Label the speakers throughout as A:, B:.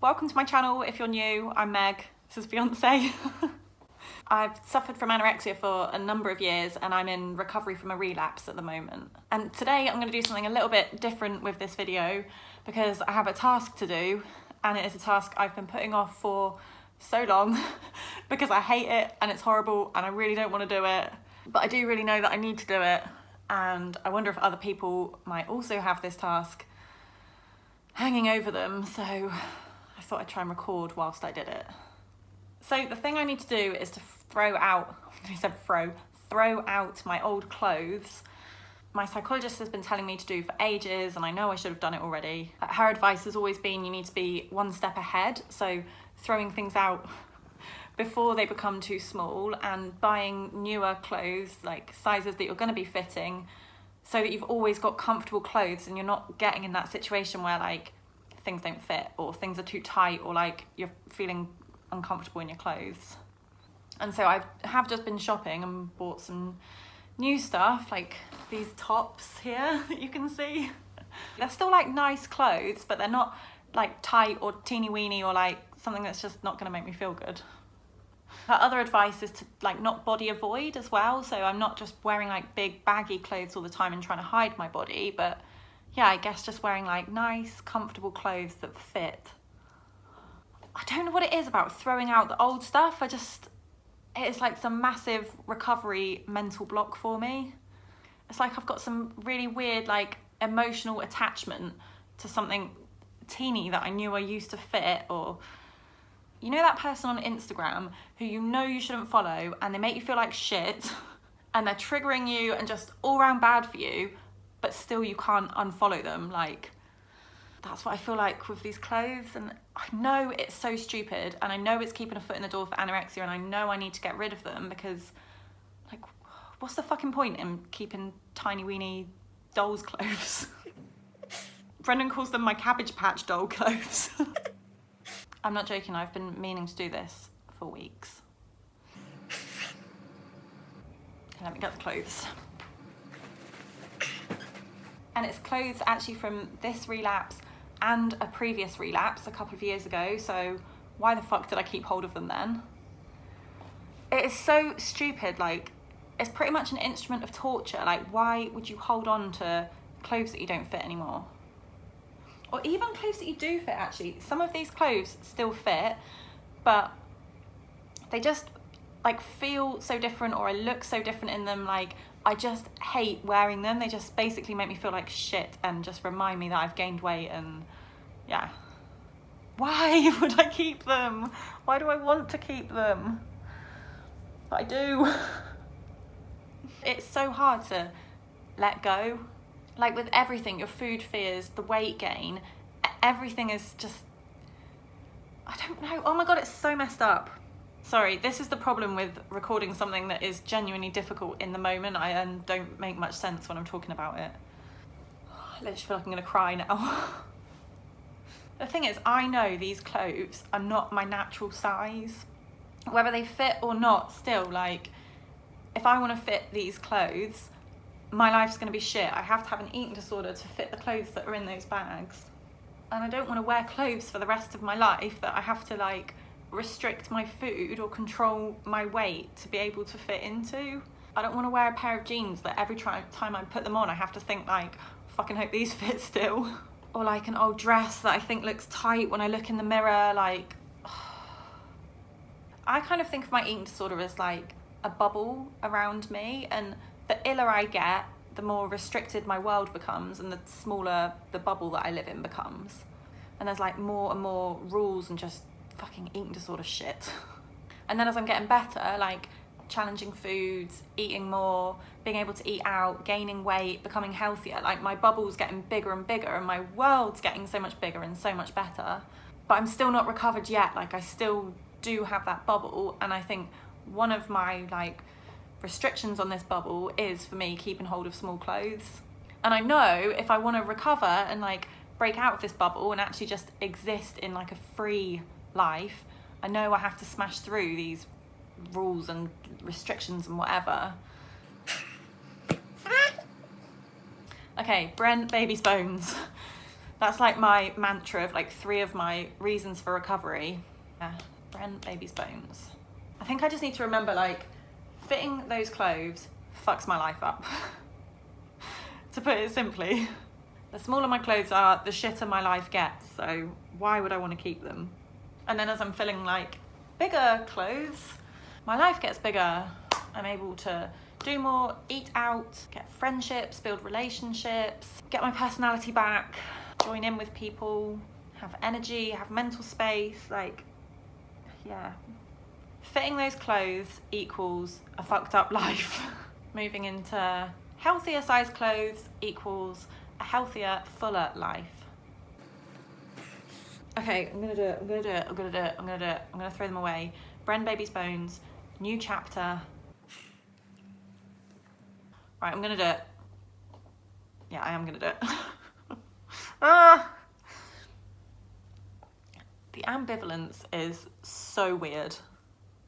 A: Welcome to my channel if you're new. I'm Meg, this is Beyonce. I've suffered from anorexia for a number of years and I'm in recovery from a relapse at the moment. And today I'm going to do something a little bit different with this video because I have a task to do, and it is a task I've been putting off for so long because I hate it and it's horrible and I really don't want to do it. But I do really know that I need to do it, and I wonder if other people might also have this task hanging over them, so I thought I'd try and record whilst I did it. So the thing I need to do is to throw out my old clothes. My psychologist has been telling me to do for ages, and I know I should have done it already. Her advice has always been you need to be one step ahead, so throwing things out before they become too small and buying newer clothes, like sizes that you're going to be fitting, so that you've always got comfortable clothes and you're not getting in that situation where like things don't fit or things are too tight or like you're feeling uncomfortable in your clothes. And so I have just been shopping and bought some new stuff, like these tops here that you can see. They're still like nice clothes, but they're not like tight or teeny weeny or like something that's just not going to make me feel good. Her other advice is to like not body avoid as well, so I'm not just wearing like big baggy clothes all the time and trying to hide my body, but yeah, I guess just wearing like nice comfortable clothes that fit. I don't know what it is about throwing out the old stuff. It's like some massive recovery mental block for me. It's like I've got some really weird like emotional attachment to something teeny that I knew I used to fit, or you know that person on Instagram who you know you shouldn't follow and they make you feel like shit and they're triggering you and just all around bad for you, but still you can't unfollow them. Like, that's what I feel like with these clothes, and I know it's so stupid and I know it's keeping a foot in the door for anorexia, and I know I need to get rid of them because like, what's the fucking point in keeping tiny weeny doll's clothes? Brendan calls them my Cabbage Patch doll clothes. I'm not joking, I've been meaning to do this for weeks. Okay, let me get the clothes. And it's clothes actually from this relapse and a previous relapse a couple of years ago, so why the fuck did I keep hold of them then? It is so stupid, like, it's pretty much an instrument of torture. Like, why would you hold on to clothes that you don't fit anymore? Or even clothes that you do fit, actually. Some of these clothes still fit, but they just like feel so different, or I look so different in them. Like, I just hate wearing them. They just basically make me feel like shit and just remind me that I've gained weight, and yeah. Why would I keep them? Why do I want to keep them? But I do. It's so hard to let go. Like with everything, your food fears, the weight gain, everything is just, I don't know. Oh my God, it's so messed up. Sorry, this is the problem with recording something that is genuinely difficult in the moment. I don't make much sense when I'm talking about it. I literally feel like I'm gonna cry now. The thing is, I know these clothes are not my natural size. Whether they fit or not, still, like, if I wanna fit these clothes, my life's gonna be shit. I have to have an eating disorder to fit the clothes that are in those bags. And I don't wanna wear clothes for the rest of my life that I have to like restrict my food or control my weight to be able to fit into. I don't wanna wear a pair of jeans that every time I put them on, I have to think like, fucking hope these fit still. Or like an old dress that I think looks tight when I look in the mirror, like, I kind of think of my eating disorder as like a bubble around me, and the iller I get, the more restricted my world becomes and the smaller the bubble that I live in becomes. And there's like more and more rules and just fucking eating disorder shit. And then as I'm getting better, like challenging foods, eating more, being able to eat out, gaining weight, becoming healthier, like my bubble's getting bigger and bigger and my world's getting so much bigger and so much better. But I'm still not recovered yet. Like, I still do have that bubble, and I think one of my like restrictions on this bubble is for me keeping hold of small clothes. And I know if I want to recover and like break out of this bubble and actually just exist in like a free life, I know I have to smash through these rules and restrictions and whatever. Okay, Brent Baby's Bones. That's like my mantra of like 3 of my reasons for recovery. Yeah, Bren baby's bones. I think I just need to remember, like, fitting those clothes fucks my life up. To put it simply. The smaller my clothes are, the shitter my life gets, so why would I want to keep them? And then as I'm filling like bigger clothes, my life gets bigger. I'm able to do more, eat out, get friendships, build relationships, get my personality back, join in with people, have energy, have mental space, like, yeah. Fitting those clothes equals a fucked up life. Moving into healthier size clothes equals a healthier, fuller life. Okay, I'm gonna do it. I'm gonna throw them away. Bren baby's bones, new chapter. Right, I'm gonna do it. Yeah, I am gonna do it. The ambivalence is so weird.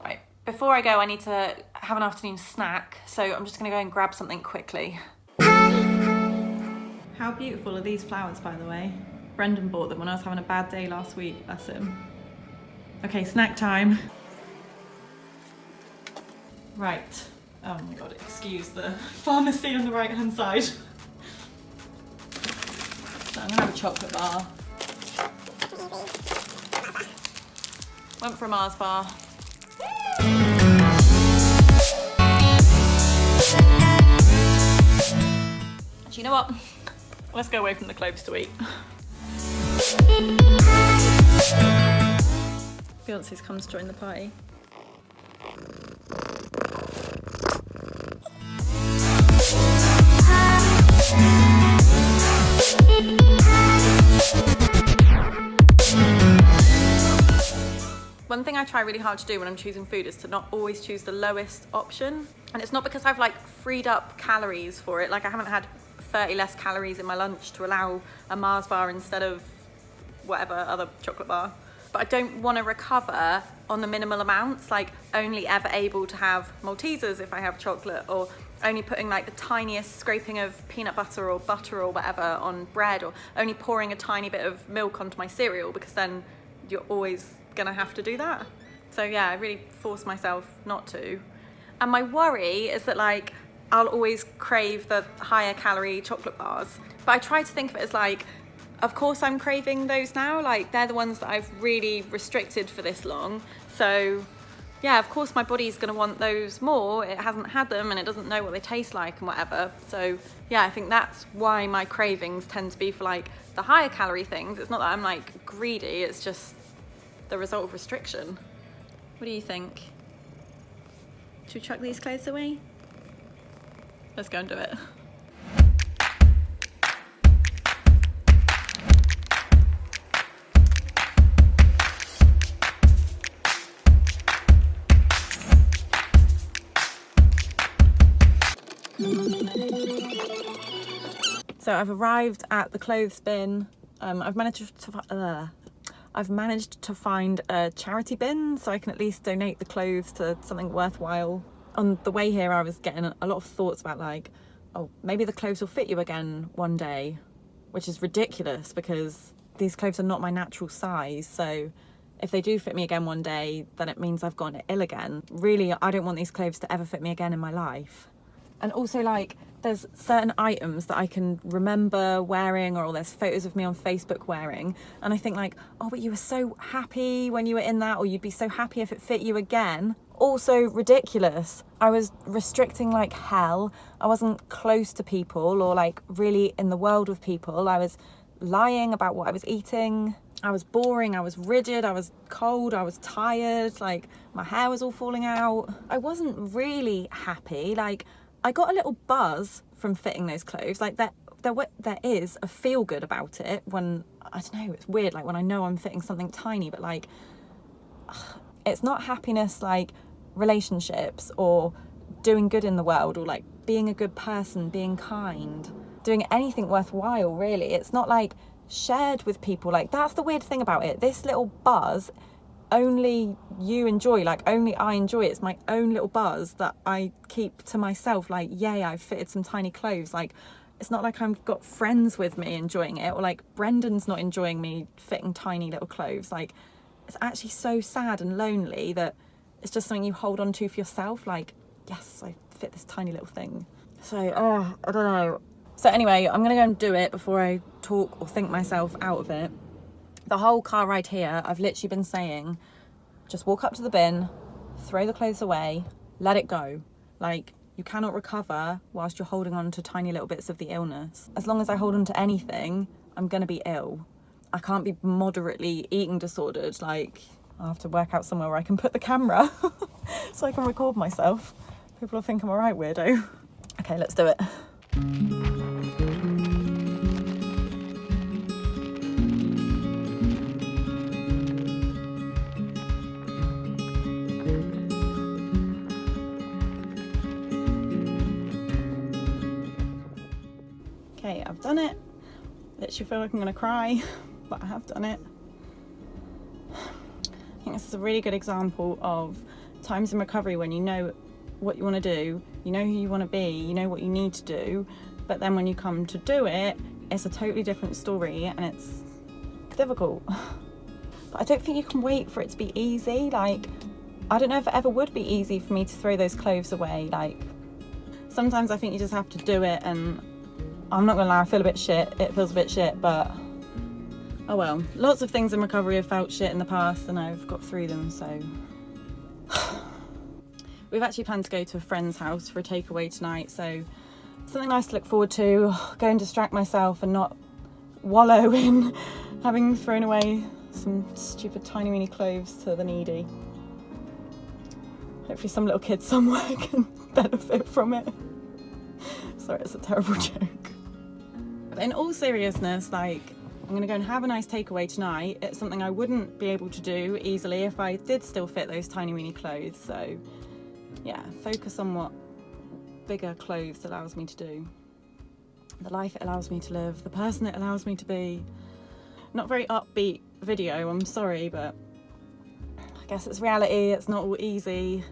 A: Right, before I go, I need to have an afternoon snack, so I'm just gonna go and grab something quickly. How beautiful are these flowers, by the way? Brendan bought them when I was having a bad day last week, bless him. Okay, snack time. Right. Oh my God, excuse the pharmacy on the right-hand side. So I'm gonna have a chocolate bar. Went for a Mars bar. Actually, you know what? Let's go away from the clothes to eat. Beyonce's come to join the party. One thing I try really hard to do when I'm choosing food is to not always choose the lowest option. And it's not because I've like freed up calories for it. Like I haven't had 30 less calories in my lunch to allow a Mars bar instead of whatever other chocolate bar. But I don't want to recover on the minimal amounts, like only ever able to have Maltesers if I have chocolate, or only putting like the tiniest scraping of peanut butter or butter or whatever on bread, or only pouring a tiny bit of milk onto my cereal, because then you're always gonna have to do that. So yeah, I really force myself not to. And my worry is that like I'll always crave the higher calorie chocolate bars. But I try to think of it as like, of course I'm craving those now, like they're the ones that I've really restricted for this long. So yeah, of course my body's gonna want those more. It hasn't had them and it doesn't know what they taste like and whatever. So yeah, I think that's why my cravings tend to be for like the higher calorie things. It's not that I'm like greedy, it's just the result of restriction. What do you think? Should we chuck these clothes away? Let's go and do it. So I've arrived at the clothes bin. I've managed to find a charity bin so I can at least donate the clothes to something worthwhile. On the way here, I was getting a lot of thoughts about like, oh, maybe the clothes will fit you again one day, which is ridiculous because these clothes are not my natural size. So if they do fit me again one day, then it means I've gotten ill again. Really, I don't want these clothes to ever fit me again in my life. And also like, there's certain items that I can remember wearing, or there's photos of me on Facebook wearing. And I think like, oh, but you were so happy when you were in that, or you'd be so happy if it fit you again. Also ridiculous. I was restricting like hell. I wasn't close to people or like really in the world with people. I was lying about what I was eating. I was boring, I was rigid, I was cold, I was tired, like my hair was all falling out. I wasn't really happy. Like I got a little buzz from fitting those clothes. Like there is a feel good about it when, I don't know, it's weird, like when I know I'm fitting something tiny, but like it's not happiness like relationships or doing good in the world or like being a good person, being kind, doing anything worthwhile really. It's not like shared with people. Like that's the weird thing about it. This little buzz only you enjoy, like only I enjoy it. It's my own little buzz that I keep to myself. Like, yay, I've fitted some tiny clothes. Like it's not like I've got friends with me enjoying it, or like Brendan's not enjoying me fitting tiny little clothes. Like, it's actually so sad and lonely that it's just something you hold on to for yourself. Like, yes, I fit this tiny little thing. So, I don't know. So anyway, I'm gonna go and do it before I talk or think myself out of it. The whole car ride here, I've literally been saying, just walk up to the bin, throw the clothes away, let it go. Like, you cannot recover whilst you're holding on to tiny little bits of the illness. As long as I hold on to anything, I'm gonna be ill. I can't be moderately eating disordered. Like, I'll have to work out somewhere where I can put the camera so I can record myself. People will think I'm a right weirdo. Okay, let's do it. Okay, I've done it. Literally feel like I'm gonna cry, but I have done it. I think this is a really good example of times in recovery when you know what you want to do, you know who you want to be, you know what you need to do, but then when you come to do it, it's a totally different story and it's difficult. But I don't think you can wait for it to be easy. Like, I don't know if it ever would be easy for me to throw those clothes away. Like, sometimes I think you just have to do it, and I'm not gonna lie, I feel a bit shit. It feels a bit shit, but oh well. Lots of things in recovery have felt shit in the past and I've got through them, so. We've actually planned to go to a friend's house for a takeaway tonight, so something nice to look forward to. Go and distract myself and not wallow in having thrown away some stupid tiny weeny clothes to the needy. Hopefully some little kid somewhere can benefit from it. Sorry, it's a terrible joke. But in all seriousness, like, I'm gonna go and have a nice takeaway tonight. It's something I wouldn't be able to do easily if I did still fit those tiny weeny clothes. So yeah, focus on what bigger clothes allows me to do. The life it allows me to live, the person it allows me to be. Not very upbeat video, I'm sorry, but I guess it's reality, it's not all easy.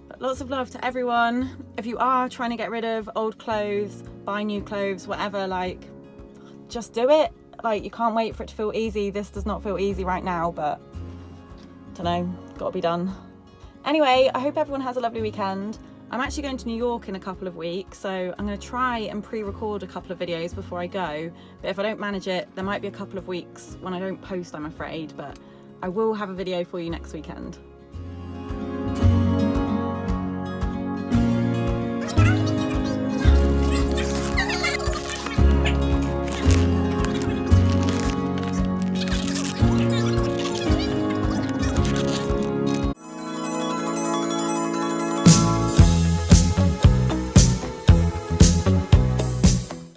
A: But lots of love to everyone. If you are trying to get rid of old clothes, buy new clothes, whatever, like, just do it. Like, you can't wait for it to feel easy. This does not feel easy right now, but don't know, gotta be done. Anyway, I hope everyone has a lovely weekend. I'm actually going to New York in a couple of weeks, so I'm going to try and pre-record a couple of videos before I go. But if I don't manage it, there might be a couple of weeks when I don't post, I'm afraid, but I will have a video for you next weekend.